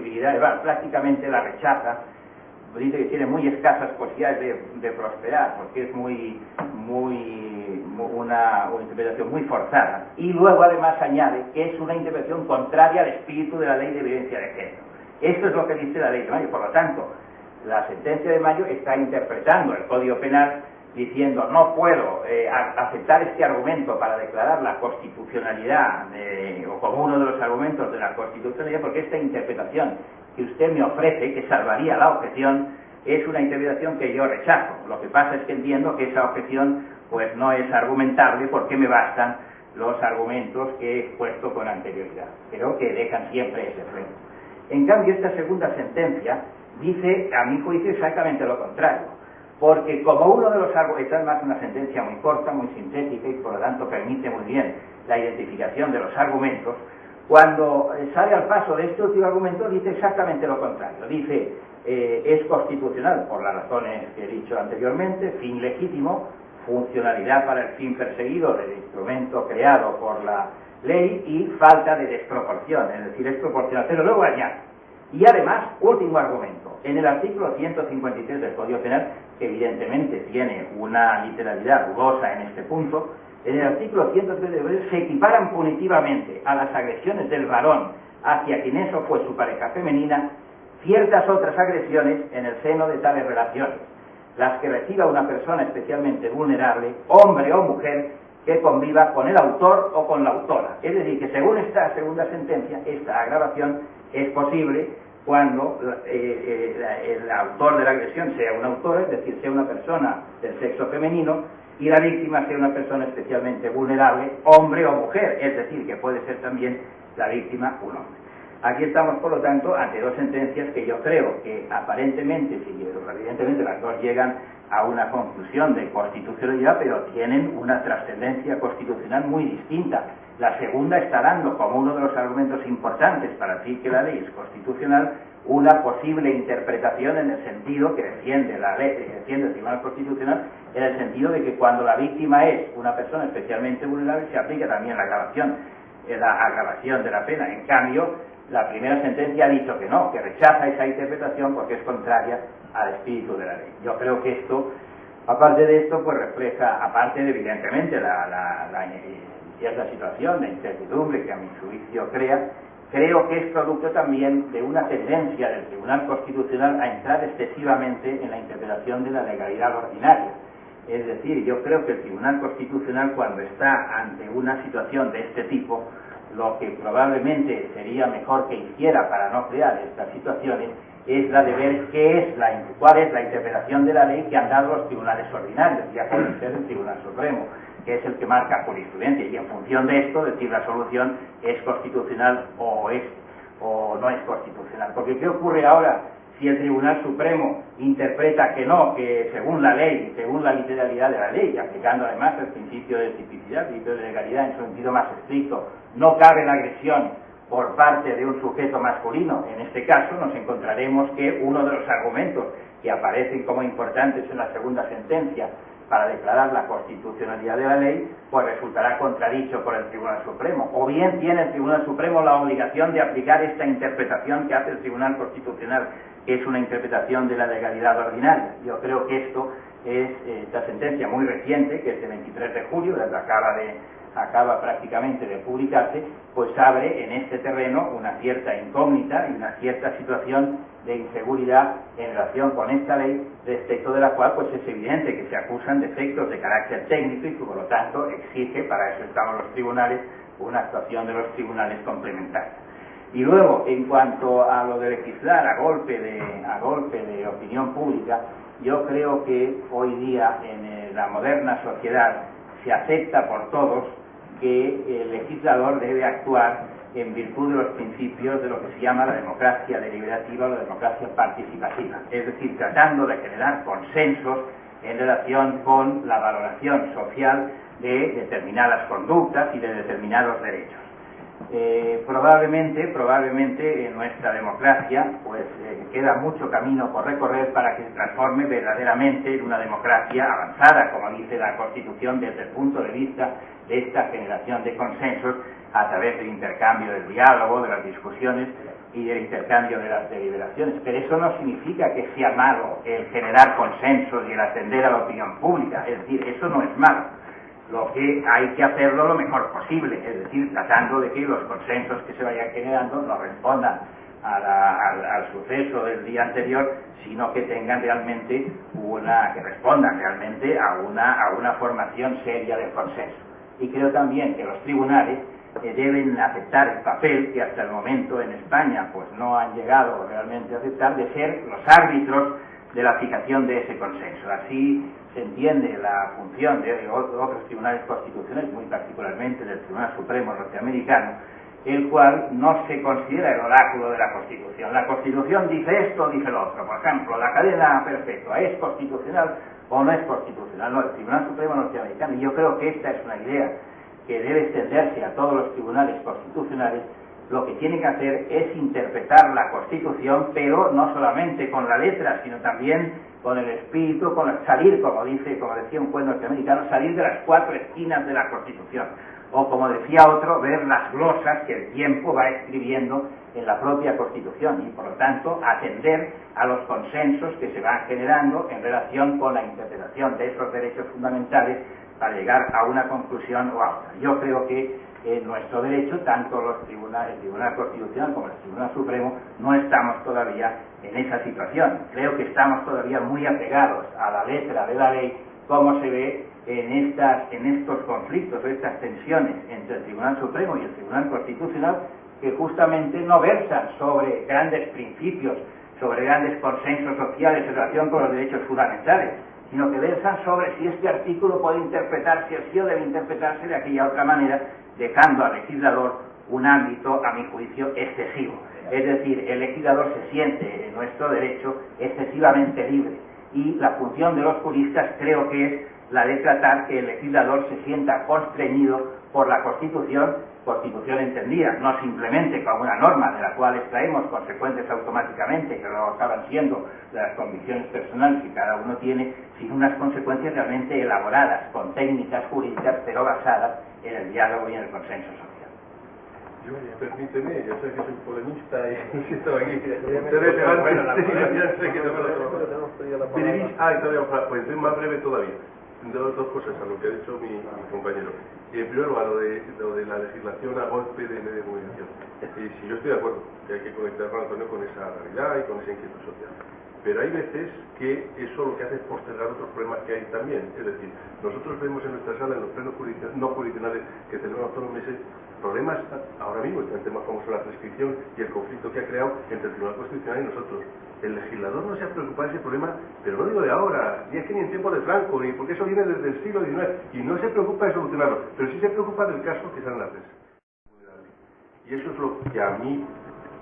posibilidades, prácticamente la rechaza, dice que tiene muy escasas posibilidades de prosperar, porque es una interpretación muy forzada, y luego además añade que es una interpretación contraria al espíritu de la ley de violencia de género. Esto es lo que dice la ley de Mayo. Por lo tanto, la sentencia de Mayo está interpretando el Código Penal diciendo no puedo aceptar este argumento para declarar la constitucionalidad o como uno de los argumentos de la constitucionalidad, porque esta interpretación que usted me ofrece, que salvaría la objeción, es una interpretación que yo rechazo. Lo que pasa es que entiendo que esa objeción pues no es argumentable porque me bastan los argumentos que he expuesto con anterioridad. Creo que dejan siempre ese freno. En cambio, esta segunda sentencia dice, a mi juicio, exactamente lo contrario, porque como uno de los argumentos, esta es más una sentencia muy corta, muy sintética y por lo tanto permite muy bien la identificación de los argumentos, cuando sale al paso de este último argumento dice exactamente lo contrario. Dice, es constitucional por las razones que he dicho anteriormente, fin legítimo, funcionalidad para el fin perseguido del instrumento creado por la ley y falta de desproporción, es decir, es proporcional. Pero luego añade, y además, último argumento, en el artículo 153 del Código Penal, que evidentemente tiene una literalidad dudosa en este punto, en el artículo 153 se equiparan punitivamente a las agresiones del varón hacia quien eso fue su pareja femenina ciertas otras agresiones en el seno de tales relaciones, las que reciba una persona especialmente vulnerable, hombre o mujer, que conviva con el autor o con la autora. Es decir, que según esta segunda sentencia, esta agravación es posible cuando el autor de la agresión sea un autor, es decir, sea una persona del sexo femenino, y la víctima sea una persona especialmente vulnerable, hombre o mujer, es decir, que puede ser también la víctima un hombre. Aquí estamos, por lo tanto, ante dos sentencias que yo creo que aparentemente, evidentemente las dos llegan a una conclusión de constitucionalidad, pero tienen una trascendencia constitucional muy distinta. La segunda está dando como uno de los argumentos importantes para decir que la ley es constitucional una posible interpretación en el sentido que defiende la ley, que defiende el Tribunal Constitucional, en el sentido de que cuando la víctima es una persona especialmente vulnerable se aplica también la agravación de la pena. En cambio, la primera sentencia ha dicho que no, que rechaza esa interpretación porque es contraria al espíritu de la ley. Yo creo que esto, aparte de esto, pues refleja, aparte de evidentemente la cierta situación de incertidumbre que a mi juicio crea, creo que es producto también de una tendencia del Tribunal Constitucional a entrar excesivamente en la interpretación de la legalidad ordinaria. Es decir, yo creo que el Tribunal Constitucional, cuando está ante una situación de este tipo, lo que probablemente sería mejor que hiciera para no crear estas situaciones es la de ver cuál es la interpretación de la ley que han dado los tribunales ordinarios, ya puede ser el Tribunal Supremo, que es el que marca jurisprudencia, y en función de esto decir la solución es constitucional o no es constitucional. Porque ¿qué ocurre ahora si el Tribunal Supremo interpreta que no, que según la ley, según la literalidad de la ley, aplicando además el principio de tipicidad, el principio de legalidad en su sentido más estricto, no cabe la agresión por parte de un sujeto masculino? En este caso nos encontraremos que uno de los argumentos que aparecen como importantes en la segunda sentencia para declarar la constitucionalidad de la ley, pues resultará contradicho por el Tribunal Supremo. O bien tiene el Tribunal Supremo la obligación de aplicar esta interpretación que hace el Tribunal Constitucional, que es una interpretación de la legalidad ordinaria. Yo creo que esto es esta sentencia muy reciente, que es de 23 de julio, acaba prácticamente de publicarse, pues abre en este terreno una cierta incógnita y una cierta situación de inseguridad en relación con esta ley, respecto de la cual pues es evidente que se acusan defectos de carácter técnico y que por lo tanto exige, para eso estamos los tribunales, una actuación de los tribunales complementaria. Y luego, en cuanto a lo de legislar a golpe de opinión pública, yo creo que hoy día en la moderna sociedad se acepta por todos que el legislador debe actuar en virtud de los principios de lo que se llama la democracia deliberativa o la democracia participativa, es decir, tratando de generar consensos en relación con la valoración social de determinadas conductas y de determinados derechos. Probablemente en nuestra democracia pues queda mucho camino por recorrer para que se transforme verdaderamente en una democracia avanzada, como dice la Constitución, desde el punto de vista de esta generación de consensos a través del intercambio, del diálogo, de las discusiones, y del intercambio de las deliberaciones, pero eso no significa que sea malo el generar consensos y el atender a la opinión pública, es decir, eso no es malo. Lo que hay que hacerlo lo mejor posible, es decir, tratando de que los consensos que se vayan generando no respondan al suceso del día anterior, sino que tengan realmente que respondan realmente a una formación seria del consenso. Y creo también que los tribunales deben aceptar el papel que hasta el momento en España pues no han llegado realmente a aceptar, de ser los árbitros de la aplicación de ese consenso. Así se entiende la función de otros tribunales constitucionales, muy particularmente del Tribunal Supremo norteamericano, el cual no se considera el oráculo de la Constitución. La Constitución dice esto, dice lo otro. Por ejemplo, la cadena perpetua, ¿es constitucional o no es constitucional? No, el Tribunal Supremo norteamericano, y yo creo que esta es una idea que debe extenderse a todos los tribunales constitucionales, lo que tiene que hacer es interpretar la Constitución, pero no solamente con la letra, sino también con el espíritu, salir, como decía un juez norteamericano, salir de las cuatro esquinas de la Constitución. O como decía otro, ver las glosas que el tiempo va escribiendo en la propia Constitución y por lo tanto atender a los consensos que se van generando en relación con la interpretación de esos derechos fundamentales para llegar a una conclusión o a otra. Yo creo que en nuestro derecho, tanto el Tribunal Constitucional como el Tribunal Supremo, no estamos todavía en esa situación. Creo que estamos todavía muy apegados a la letra de la ley, como se ve en estos conflictos o estas tensiones entre el Tribunal Supremo y el Tribunal Constitucional, que justamente no versan sobre grandes principios, sobre grandes consensos sociales en relación con los derechos fundamentales, sino que versan sobre si este artículo puede interpretarse así o debe interpretarse de aquella otra manera, dejando al legislador un ámbito, a mi juicio, excesivo. Es decir, el legislador se siente en nuestro derecho excesivamente libre y la función de los juristas creo que es la de tratar que el legislador se sienta constreñido por la Constitución entendida, no simplemente como una norma de la cual extraemos consecuencias automáticamente, que luego acaban siendo de las convicciones personales que cada uno tiene, sino unas consecuencias realmente elaboradas, con técnicas jurídicas, pero basadas en el diálogo y en el consenso social. Yo, permíteme, yo sé que soy polemista y insisto aquí. Bueno, la ya sé que no me lo pues soy más breve todavía. Dos cosas a lo que ha dicho mi compañero. Primero, a lo de la legislación a golpe de movilización. Si yo estoy de acuerdo que hay que conectar a Antonio con esa realidad y con esa inquietud social. Pero hay veces que eso lo que hace es postergar otros problemas que hay también. Es decir, nosotros vemos en nuestra sala, en los plenos no jurisdiccionales que tenemos todos los meses, problemas ahora mismo, el tema famoso de la prescripción y el conflicto que ha creado entre el Tribunal Constitucional y nosotros. El legislador no se ha preocupado de ese problema, pero no digo de ahora, ni es que ni en tiempo de Franco, ni porque eso viene desde el siglo XIX, y no se preocupa de solucionarlo, pero sí se preocupa del caso que sale en la prensa. Y eso es lo que a mí,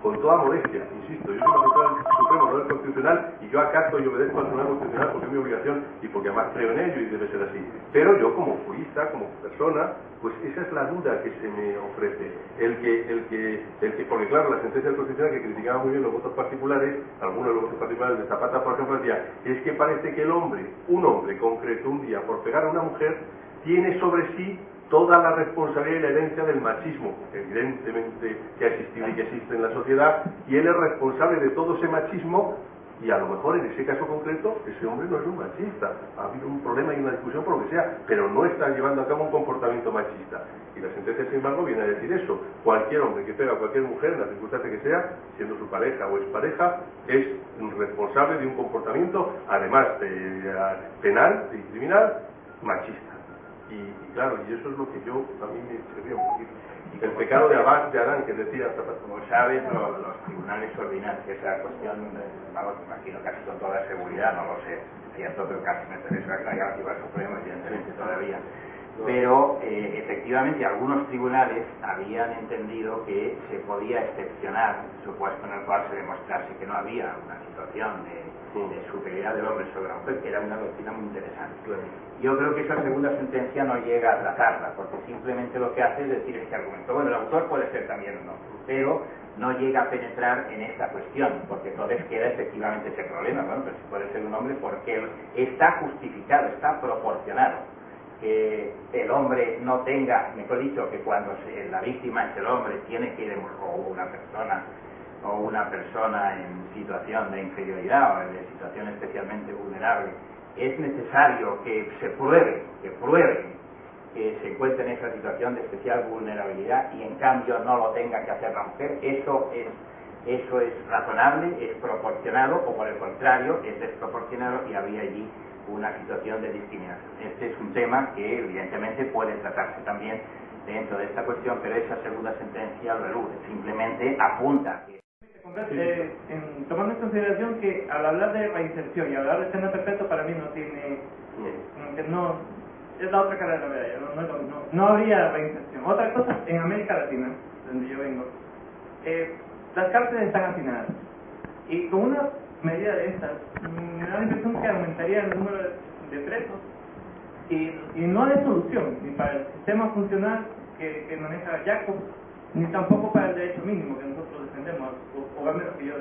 con toda modestia, insisto, yo soy magistrado del Supremo, no del Constitucional, y yo acato y obedezco al Tribunal Constitucional porque es mi obligación y porque además creo en ello y debe ser así. Pero yo como jurista, como persona, pues esa es la duda que se me ofrece. Porque claro, la sentencia del Constitucional que criticaba muy bien los votos particulares, algunos de los votos particulares de Zapata, por ejemplo, decía, es que parece que un hombre concreto, un día, por pegar a una mujer, tiene sobre sí toda la responsabilidad y la herencia del machismo, evidentemente que ha existido y que existe en la sociedad, y él es responsable de todo ese machismo, y a lo mejor en ese caso concreto, ese hombre no es un machista, ha habido un problema y una discusión por lo que sea, pero no está llevando a cabo un comportamiento machista. Y la sentencia, sin embargo, viene a decir eso: cualquier hombre que pega a cualquier mujer, en la circunstancia que sea, siendo su pareja o expareja, es responsable de un comportamiento, además de penal y criminal, machista. Y claro, y eso es lo que a mí me servía un poquito. El pecado de Adán, que decía Zapata. Como sabes, los tribunales ordinan que esa cuestión, vamos, me imagino casi con toda seguridad, no lo sé, cierto, pero casi me interesa que la haya el Tribunal Supremo, evidentemente todavía. Pero efectivamente algunos tribunales habían entendido que se podía excepcionar supuesto en el cual se demostrase que no había una situación de superioridad del hombre sobre la mujer, que era una doctrina muy interesante. Yo creo que esa segunda sentencia no llega a tratarla, porque simplemente lo que hace es decir este argumento. Bueno, el autor puede ser también un hombre, pero no llega a penetrar en esta cuestión, porque entonces queda efectivamente ese problema. Bueno, pero si puede ser un hombre porque está justificado, está proporcionado. Que el hombre no tenga, mejor dicho, que cuando la víctima es el hombre, tiene que demostrar, o una persona, o una persona en situación de inferioridad o en situación especialmente vulnerable, es necesario que se pruebe que se encuentre en esa situación de especial vulnerabilidad y en cambio no lo tenga que hacer la mujer. Eso es razonable, es proporcionado, o por el contrario es desproporcionado y habría allí una situación de discriminación. Este es un tema que evidentemente puede tratarse también dentro de esta cuestión, pero esa segunda sentencia lo elude, simplemente apunta que... tomando en consideración que al hablar de reinserción y hablar de pena perpetua, para mí no tiene, no es la otra cara de la medalla, no habría reinserción. Otra cosa, en América Latina, donde yo vengo, las cárceles están hacinadas, y con una medida de estas, me da la impresión que aumentaría el número de presos, y no hay solución, ni para el sistema funcional que maneja Jacob, ni tampoco para el derecho mínimo que nosotros defendemos, o al menos que yo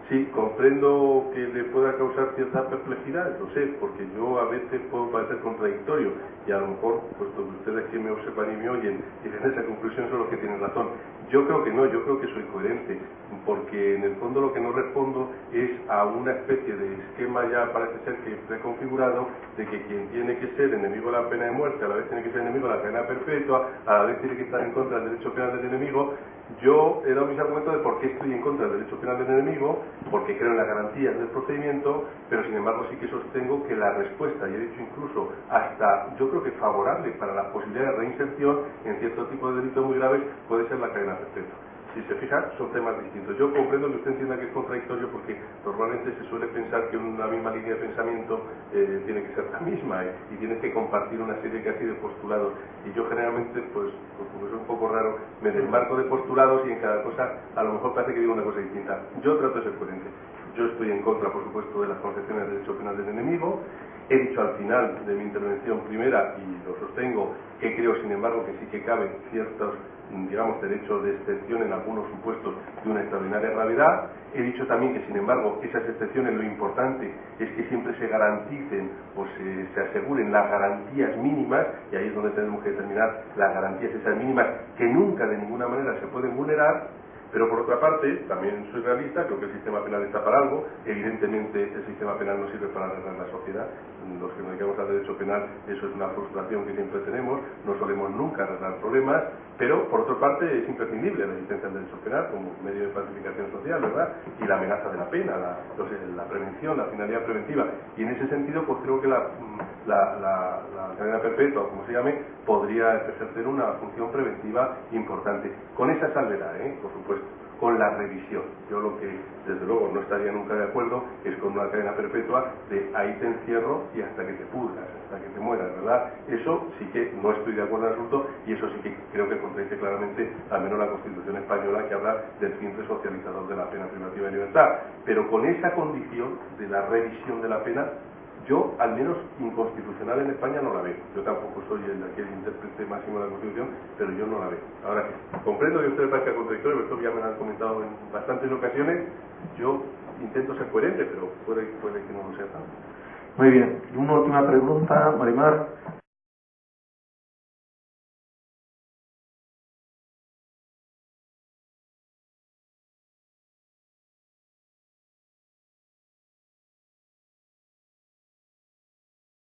Sí, comprendo que le pueda causar cierta perplejidad, lo sé, porque yo a veces puedo parecer contradictorio y a lo mejor, puesto que ustedes que me observan y me oyen llegan a esa conclusión son los que tienen razón. Yo creo que no, yo creo que soy coherente, porque en el fondo lo que no respondo es a una especie de esquema ya parece ser que preconfigurado de que quien tiene que ser enemigo de la pena de muerte, a la vez tiene que ser enemigo de la pena perpetua, a la vez tiene que estar en contra del derecho penal del enemigo. Yo he dado mis argumentos de por qué estoy en contra del derecho penal del enemigo, porque creo en las garantías del procedimiento, pero sin embargo sí que sostengo que la respuesta, y he dicho incluso hasta, yo creo que favorable para la posibilidad de reinserción en cierto tipo de delitos muy graves, puede ser la cadena perpetua. Si se fijan, son temas distintos. Yo comprendo que usted entienda que es contradictorio porque normalmente se suele pensar que una misma línea de pensamiento tiene que ser la misma y tienes que compartir una serie casi de postulados. Y yo generalmente, pues como es un poco raro, me desmarco de postulados y en cada cosa a lo mejor parece que digo una cosa distinta. Yo trato de ser coherente. Yo estoy en contra, por supuesto, de las concepciones del derecho penal del enemigo. He dicho al final de mi intervención primera, y lo sostengo, que creo, sin embargo, que sí que caben ciertos, digamos, derechos de excepción en algunos supuestos de una extraordinaria gravedad. He dicho también que, sin embargo, esas excepciones lo importante es que siempre se garanticen o se aseguren las garantías mínimas, y ahí es donde tenemos que determinar las garantías esas mínimas que nunca de ninguna manera se pueden vulnerar. Pero por otra parte, también soy realista, creo que el sistema penal está para algo, evidentemente el sistema penal no sirve para arreglar la sociedad, los que nos dedicamos al derecho penal, eso es una frustración que siempre tenemos, no solemos nunca arreglar problemas, pero por otra parte es imprescindible la existencia del derecho penal como medio de pacificación social, ¿verdad? Y la amenaza de la pena, la prevención, la finalidad preventiva, y en ese sentido pues creo que la cadena perpetua, como se llame, podría ejercer una función preventiva importante, con esa salvedad, por supuesto, con la revisión. Yo lo que desde luego no estaría nunca de acuerdo es con una cadena perpetua de ahí te encierro y hasta que te pudras, hasta que te mueras, ¿verdad? Eso sí que no estoy de acuerdo en absoluto, y eso sí que creo que contradice claramente al menos la Constitución española, que habla del fin resocializador de la pena privativa de libertad. Pero con esa condición de la revisión de la pena, yo, al menos inconstitucional en España, no la veo. Yo tampoco soy aquel intérprete máximo de la Constitución, pero yo no la veo. Ahora, comprendo que ustedes parezcan contradictorios, esto ya me lo han comentado en bastantes ocasiones. Yo intento ser coherente, pero puede que no lo sea tanto. Muy bien. Y una última pregunta, Marimar.